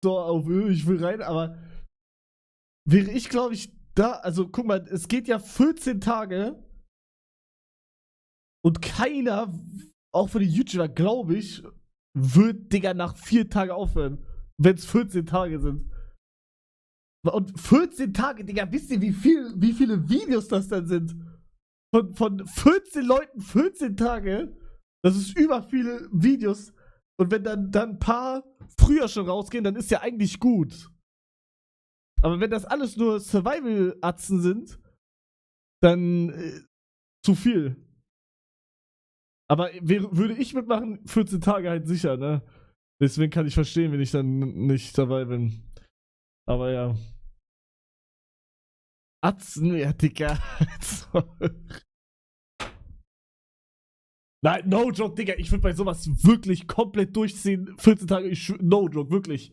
so auf, ich will rein, aber wäre ich, glaube ich, da, also guck mal, es geht ja 14 Tage und keiner, auch von den YouTuber, glaube ich, wird, Digga, nach 4 Tagen aufhören, wenn es 14 Tage sind. Und 14 Tage, Digga, wisst ihr, wie viele Videos das dann sind? Von 14 Leuten 14 Tage, das ist über viele Videos. Und wenn dann ein paar früher schon rausgehen, dann ist ja eigentlich gut. Aber wenn das alles nur Survival-Atzen sind, dann zu viel. Aber würde ich mitmachen, 14 Tage halt sicher, ne? Deswegen kann ich verstehen, wenn ich dann nicht dabei bin. Aber ja. Atzen, ja, Digga. Nein, no joke, Digga. Ich würde bei sowas wirklich komplett durchziehen. 14 Tage, no joke, wirklich.